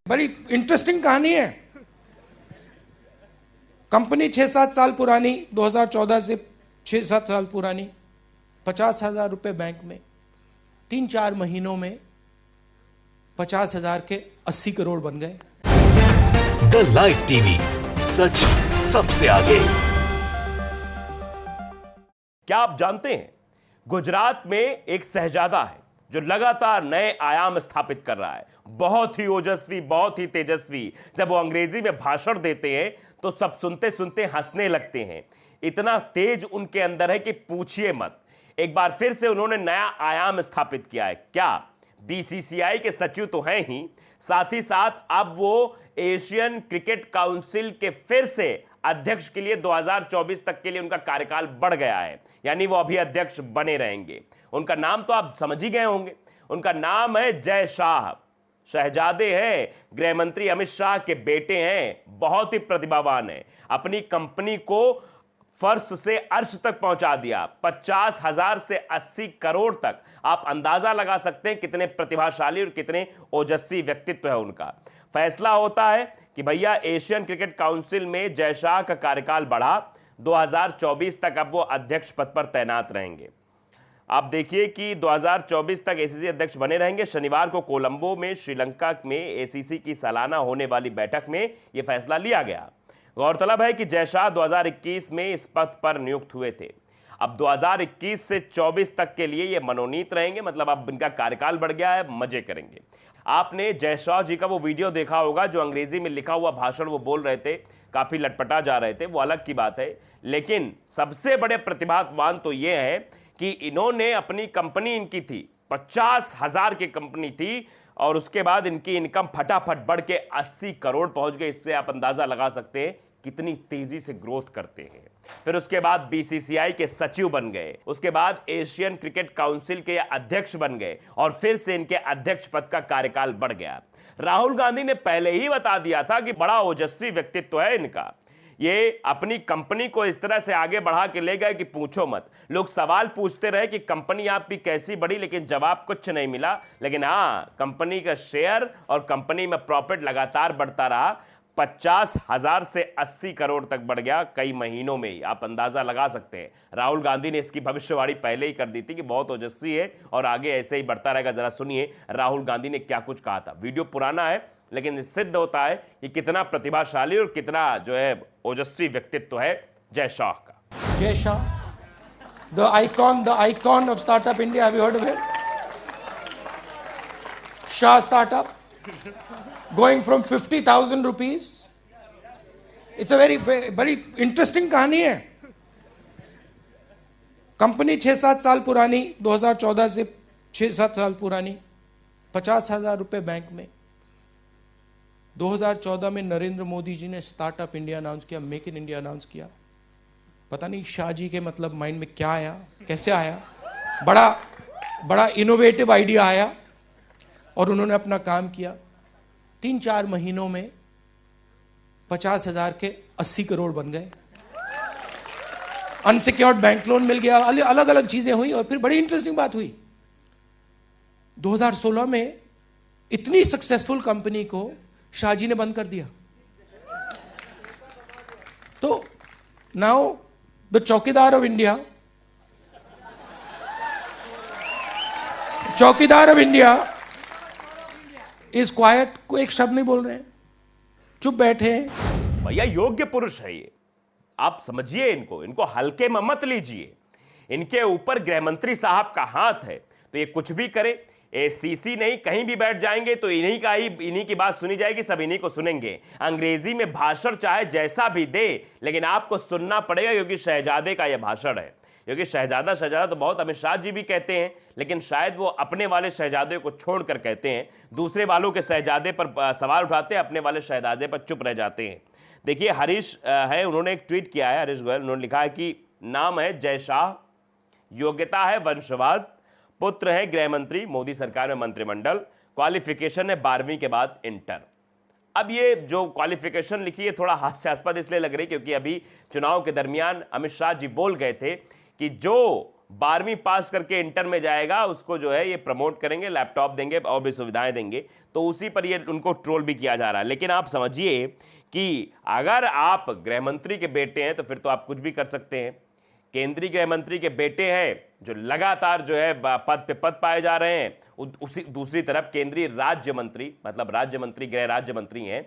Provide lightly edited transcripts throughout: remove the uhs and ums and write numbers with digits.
बड़ी इंटरेस्टिंग कहानी है। कंपनी 6-7 साल पुरानी, 2014 से 6-7 साल पुरानी, 50,000 रुपए बैंक में, 3-4 महीनों में 50,000 के 80 करोड़ बन गए। द लाइव टीवी, सच सबसे आगे। क्या आप जानते हैं, गुजरात में एक शहजादा है जो लगातार नए आयाम स्थापित कर रहा है। बहुत ही ओजस्वी, बहुत ही तेजस्वी। जब वो अंग्रेजी में भाषण देते हैं तो सब सुनते सुनते हंसने लगते हैं। इतना तेज उनके अंदर है कि पूछिए मत। एक बार फिर से उन्होंने नया आयाम स्थापित किया है। क्या? बीसीसीआई के सचिव तो हैं ही, साथ ही साथ अब वो एशियन क्रिकेट काउंसिल के फिर से अध्यक्ष के लिए 2024 तक के लिए उनका कार्यकाल बढ़ गया है, यानी वो अभी अध्यक्ष बने रहेंगे। उनका नाम तो आप समझ ही गए होंगे। उनका नाम है जय शाह। शहजादे हैं, गृह मंत्री अमित शाह के बेटे हैं, बहुत ही प्रतिभावान है। अपनी कंपनी को फर्श से अर्श तक पहुंचा दिया। 50,000 से 80 करोड़ तक। आप अंदाजा लगा सकते हैं कितने प्रतिभाशाली और कितने ओजस्वी व्यक्तित्व है उनका। फैसला होता है कि भैया एशियन क्रिकेट काउंसिल में जय शाह का कार्यकाल बढ़ा, 2024 तक अब वो अध्यक्ष पद पर तैनात रहेंगे। आप देखिए कि 2024 तक एसीसी अध्यक्ष बने रहेंगे। शनिवार को कोलंबो में श्रीलंका में एसीसी की सालाना होने वाली बैठक में यह फैसला लिया गया। गौरतलब है कि जय शाह 2021 में इस पद पर नियुक्त हुए थे। अब 2021 से 24 तक के लिए ये मनोनीत रहेंगे, मतलब अब इनका कार्यकाल बढ़ गया है, मजे करेंगे। आपने जय शाह जी का वो वीडियो देखा होगा जो अंग्रेजी में लिखा हुआ भाषण वो बोल रहे थे, काफी लटपटा जा रहे थे, वो अलग की बात है। लेकिन सबसे बड़े प्रतिभावान तो ये है कि इन्होंने अपनी कंपनी, इनकी थी 50,000 की कंपनी थी, और उसके बाद इनकी इनकम फटाफट बढ़ के 80 करोड़ पहुंच गई। इससे आप अंदाजा लगा सकते हैं कितनी तेजी से ग्रोथ करते हैं। फिर उसके बाद बीसीसीआई के सचिव बन गए, उसके बाद एशियन क्रिकेट काउंसिल के अध्यक्ष बन गए, और फिर से इनके अध्यक्ष पद का कार्यकाल बढ़ गया। राहुल गांधी ने पहले ही बता दिया था कि बड़ा ओजस्वी व्यक्तित्व है इनका। ये अपनी कंपनी को इस तरह से आगे बढ़ा के ले गए कि पूछो मत। लोग सवाल पूछते रहे कि कंपनी आपकी कैसी बढ़ी, लेकिन जवाब कुछ नहीं मिला। लेकिन हाँ, कंपनी का शेयर और कंपनी में प्रॉफिट लगातार बढ़ता रहा। 50,000 से 80 करोड़ तक बढ़ गया कई महीनों में ही। आप अंदाजा लगा सकते हैं। राहुल गांधी ने इसकी भविष्यवाणी पहले ही कर दी थी कि बहुत ओजस्वी है और आगे ऐसे ही बढ़ता रहेगा। जरा सुनिए राहुल गांधी ने क्या कुछ कहा था। वीडियो पुराना है, लेकिन सिद्ध होता है कि कितना प्रतिभाशाली और कितना जो है ओजस्वी व्यक्तित्व है जय शाह का। Jay Shah, the icon of startup India, have you heard of him? Shah startup going from 50,000 rupees. It's a very interesting कहानी है। कंपनी 6-7 साल पुरानी, 2014 से 6-7 साल पुरानी, 50,000 रुपए बैंक में। 2014 में नरेंद्र मोदी जी ने स्टार्टअप इंडिया अनाउंस किया, मेक इन इंडिया अनाउंस किया। पता नहीं शाह जी के मतलब माइंड में क्या आया, कैसे आया, बड़ा इनोवेटिव आइडिया आया और उन्होंने अपना काम किया। 3-4 महीनों में 50,000 के 80 करोड़ बन गए। अनसिक्योर्ड बैंक लोन मिल गया, अलग अलग चीजें हुई। और फिर बड़ी इंटरेस्टिंग बात हुई, 2016 में इतनी सक्सेसफुल कंपनी को शाह जी ने बंद कर दिया। तो नाउ द चौकीदार ऑफ इंडिया इज क्वाइट। को एक शब्द नहीं बोल रहे हैं, चुप बैठे हैं। भैया योग्य पुरुष है ये, आप समझिए इनको हल्के में मत लीजिए। इनके ऊपर गृह मंत्री साहब का हाथ है, तो ये कुछ भी करे। एसीसी नहीं, कहीं भी बैठ जाएंगे तो इन्हीं की बात सुनी जाएगी, सब इन्हीं को सुनेंगे। अंग्रेजी में भाषण चाहे जैसा भी दे, लेकिन आपको सुनना पड़ेगा, क्योंकि शहजादे का यह भाषण है। क्योंकि शहजादा तो बहुत अमित शाह जी भी कहते हैं, लेकिन शायद वो अपने वाले शहजादे को छोड़कर कहते हैं। दूसरे वालों के शहजादे पर सवाल उठाते हैं, अपने वाले शहजादे पर चुप रह जाते हैं। देखिए हरीश है, उन्होंने एक ट्वीट किया है, हरीश गोयल। उन्होंने लिखा है कि नाम है जय शाह, योग्यता है वंशवाद, पुत्र है गृह मंत्री, मोदी सरकार में मंत्रिमंडल, क्वालिफिकेशन है 12वीं के बाद इंटर। अब ये जो क्वालिफिकेशन लिखी है थोड़ा हास्यास्पद इसलिए लग रही, क्योंकि अभी चुनाव के दरमियान अमित शाह जी बोल गए थे कि जो 12वीं पास करके इंटर में जाएगा उसको जो है ये प्रमोट करेंगे, लैपटॉप देंगे और भी सुविधाएं देंगे। तो उसी पर ये उनको ट्रोल भी किया जा रहा है। लेकिन आप समझिए कि अगर आप गृह मंत्री के बेटे हैं तो फिर तो आप कुछ भी कर सकते हैं। केंद्रीय गृह मंत्री के बेटे हैं जो लगातार जो है पद पे पद पाए जा रहे हैं। उसी दूसरी तरफ केंद्रीय राज्य मंत्री, मतलब राज्य मंत्री, गृह राज्य मंत्री हैं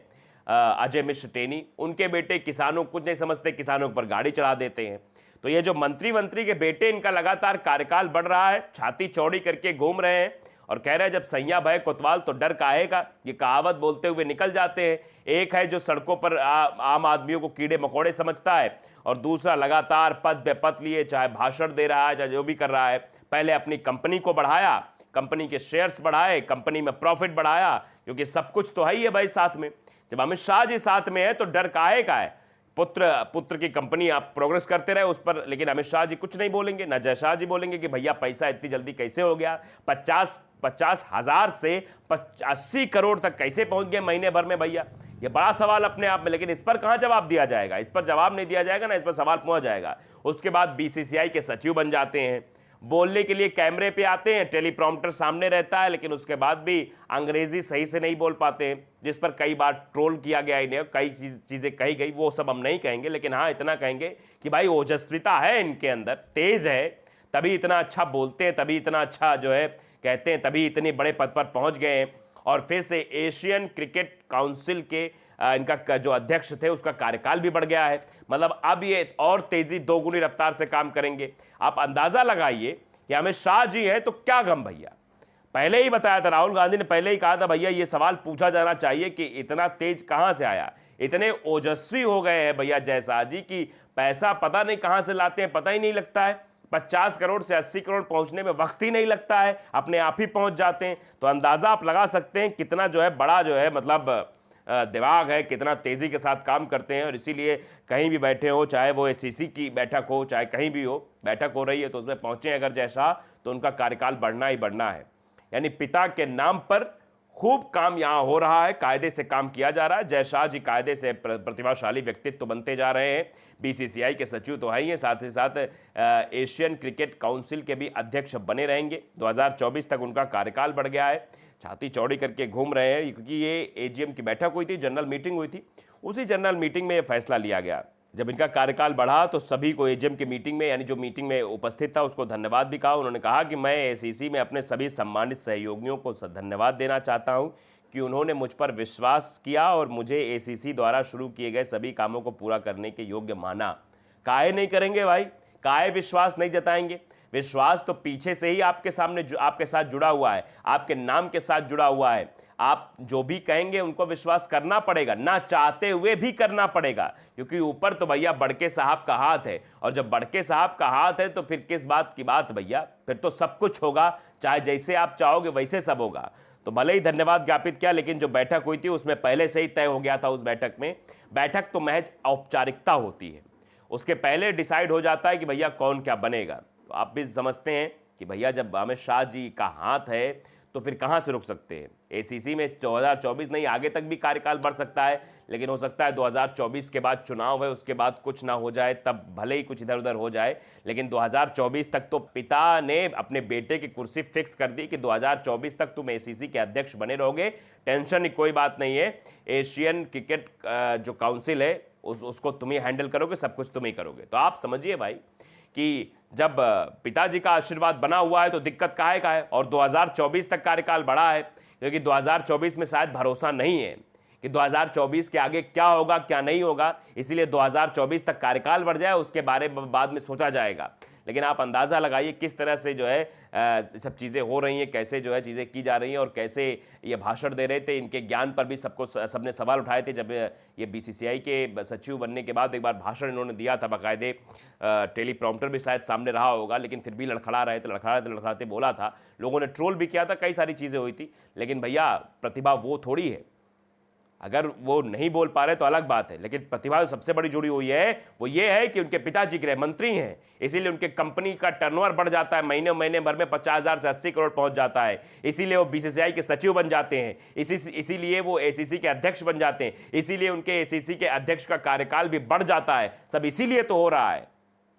अजय मिश्र टेनी, उनके बेटे किसानों कुछ नहीं समझते, किसानों पर गाड़ी चढ़ा देते हैं। तो ये जो मंत्री के बेटे, इनका लगातार कार्यकाल बढ़ रहा है, छाती चौड़ी करके घूम रहे हैं और कह रहे हैं जब सैया भय कोतवाल तो डर काहे का, ये कहावत बोलते हुए निकल जाते हैं। एक है जो सड़कों पर आम आदमियों को कीड़े मकोड़े समझता है और दूसरा लगातार पद पे पद लिए, चाहे भाषण दे रहा है चाहे जो भी कर रहा है। पहले अपनी कंपनी को बढ़ाया, कंपनी के शेयर्स बढ़ाए, कंपनी में प्रॉफिट बढ़ाया, क्योंकि सब कुछ तो है ही है भाई साथ में। जब अमित शाह जी साथ में है तो डर काहे का है। पुत्र की कंपनी आप प्रोग्रेस करते रहे उस पर, लेकिन अमित शाह जी कुछ नहीं बोलेंगे, ना जय शाह जी बोलेंगे कि भैया पैसा इतनी जल्दी कैसे हो गया, 50,000 से 80 करोड़ तक कैसे पहुंच गए महीने भर में भैया। ये बड़ा सवाल अपने आप में, लेकिन इस पर कहां जवाब दिया जाएगा, इस पर जवाब नहीं दिया जाएगा ना, इस पर सवाल पहुंच जाएगा। उसके बाद बीसीसीआई के सचिव बन जाते हैं, बोलने के लिए कैमरे पे आते हैं, टेलीप्रॉम्प्टर सामने रहता है, लेकिन उसके बाद भी अंग्रेजी सही से नहीं बोल पाते हैं, जिस पर कई बार ट्रोल किया गया इन्हें, कई चीजें कही गई, वो सब हम नहीं कहेंगे। लेकिन हाँ इतना कहेंगे कि भाई ओजस्विता है इनके अंदर, तेज है, तभी इतना अच्छा बोलते हैं, तभी इतना अच्छा जो है कहते हैं, तभी इतने बड़े पद पर पहुंच गए हैं। और फिर से एशियन क्रिकेट काउंसिल के इनका जो अध्यक्ष थे उसका कार्यकाल भी बढ़ गया है। मतलब अब ये और तेजी, दोगुनी रफ्तार से काम करेंगे। आप अंदाजा लगाइए कि अमित शाह जी है तो क्या गम भैया। पहले ही बताया था, राहुल गांधी ने पहले ही कहा था भैया ये सवाल पूछा जाना चाहिए कि इतना तेज कहां से आया। इतने ओजस्वी हो गए हैं भैया जय शाह जी की पैसा पता नहीं कहां से लाते हैं, पता ही नहीं लगता है। 50 करोड़ से 80 करोड़ पहुंचने में वक्त ही नहीं लगता है, अपने आप ही पहुंच जाते हैं। तो अंदाजा आप लगा सकते हैं कितना जो है बड़ा जो है मतलब दिमाग है, कितना तेजी के साथ काम करते हैं। और इसीलिए कहीं भी बैठे हो, चाहे वो एसीसी की बैठक हो, चाहे कहीं भी हो बैठक हो रही है तो उसमें पहुंचे अगर जय शाह तो उनका कार्यकाल बढ़ना ही बढ़ना है। यानी पिता के नाम पर खूब काम यहां हो रहा है, कायदे से काम किया जा रहा है। जय शाह जी कायदे से प्रतिभाशाली व्यक्तित्व बनते जा रहे हैं। बीसीसीआई के सचिव तो है ही हैं, साथ ही साथ एशियन क्रिकेट काउंसिल के भी अध्यक्ष बने रहेंगे। 2024 तक उनका कार्यकाल बढ़ गया है, छाती चौड़ी करके घूम रहे हैं, क्योंकि ये एजीएम की बैठक हुई थी, जनरल मीटिंग हुई थी। उसी जनरल मीटिंग में ये फैसला लिया गया। जब इनका कार्यकाल बढ़ा तो सभी को एजीएम की मीटिंग में, यानी जो मीटिंग में उपस्थित था उसको धन्यवाद भी कहा। उन्होंने कहा कि मैं एसीसी में अपने सभी सम्मानित सहयोगियों को धन्यवाद देना चाहता हूं कि उन्होंने मुझ पर विश्वास किया और मुझे एसीसी द्वारा शुरू किए गए सभी कामों को पूरा करने के योग्य माना। काहे नहीं करेंगे भाई, काहे विश्वास नहीं जताएंगे। विश्वास तो पीछे से ही आपके सामने आपके साथ जुड़ा हुआ है, आपके नाम के साथ जुड़ा हुआ है। आप जो भी कहेंगे उनको विश्वास करना पड़ेगा, ना चाहते हुए भी करना पड़ेगा, क्योंकि ऊपर तो भैया बड़के साहब का हाथ है। और जब बड़के साहब का हाथ है तो फिर किस बात की बात भैया, फिर तो सब कुछ होगा, चाहे जैसे आप चाहोगे वैसे सब होगा। तो भले ही धन्यवाद ज्ञापित किया, लेकिन जो बैठक हुई थी उसमें पहले से ही तय हो गया था। उस बैठक में, बैठक तो महज औपचारिकता होती है, उसके पहले डिसाइड हो जाता है कि भैया कौन क्या बनेगा। तो आप भी समझते हैं कि भैया जब अमित शाह जी का हाथ है तो फिर कहां से रुक सकते हैं। एसीसी में 2024 नहीं, आगे तक भी कार्यकाल बढ़ सकता है, लेकिन हो सकता है 2024 के बाद चुनाव है, उसके बाद कुछ ना हो जाए, तब भले ही कुछ इधर उधर हो जाए। लेकिन 2024 तक तो पिता ने अपने बेटे की कुर्सी फिक्स कर दी कि 2024 तक तुम एसीसी के अध्यक्ष बने रहोगे, टेंशन की कोई बात नहीं है। एशियन क्रिकेट जो काउंसिल है उसको तुम ही हैंडल करोगे, सब कुछ तुम ही करोगे। तो आप समझिए भाई कि जब पिताजी का आशीर्वाद बना हुआ है तो दिक्कत काहे का है। और 2024 तक कार्यकाल बढ़ा है, क्योंकि 2024 में शायद भरोसा नहीं है कि 2024 के आगे क्या होगा क्या नहीं होगा, इसीलिए 2024 तक कार्यकाल बढ़ जाए, उसके बारे में बाद में सोचा जाएगा। लेकिन आप अंदाज़ा लगाइए किस तरह से जो है सब चीज़ें हो रही हैं, कैसे जो है चीज़ें की जा रही हैं और कैसे ये भाषण दे रहे थे। इनके ज्ञान पर भी सबने सवाल उठाए थे। जब ये बीसीसीआई के सचिव बनने के बाद एक बार भाषण इन्होंने दिया था, बाकायदे टेलीप्रॉम्प्टर भी शायद सामने रहा होगा, लेकिन फिर भी लड़खड़ाते बोला था। लोगों ने ट्रोल भी किया था, कई सारी चीज़ें हुई थी। लेकिन भैया प्रतिभा वो थोड़ी है, अगर वो नहीं बोल पा रहे तो अलग बात है, लेकिन प्रतिभा सबसे बड़ी जुड़ी हुई है वो ये है कि उनके पिताजी गृह मंत्री हैं, इसीलिए उनके कंपनी का टर्नओवर बढ़ जाता है, महीने भर में 50,000 से 80 करोड़ पहुंच जाता है। इसीलिए वो बीसीसीआई के सचिव बन जाते हैं, इसीलिए वो एसीसी के अध्यक्ष बन जाते हैं, इसीलिए उनके एसीसी के अध्यक्ष का कार्यकाल भी बढ़ जाता है। सब इसीलिए तो हो रहा है।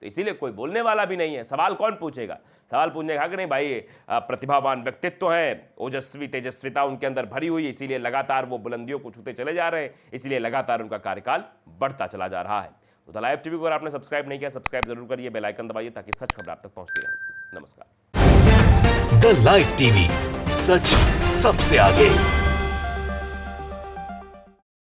तो इसीलिए कोई बोलने वाला भी नहीं है। सवाल कौन पूछेगा? सवाल पूछने का कि नहीं भाई, प्रतिभावान व्यक्तित्व है, ओजस्वी तेजस्विता उनके अंदर भरी हुई है, इसीलिए लगातार वो बुलंदियों को छूते चले जा रहे हैं, इसलिए लगातार उनका कार्यकाल बढ़ता चला जा रहा है। तो द लाइव टीवी को अगर आपने सब्सक्राइब नहीं किया, सब्सक्राइब जरूर करिए, बेल आइकन दबाइए ताकि सच खबर आप तक पहुंचती रहे। नमस्कार। द लाइव टीवी, सच सबसे आगे।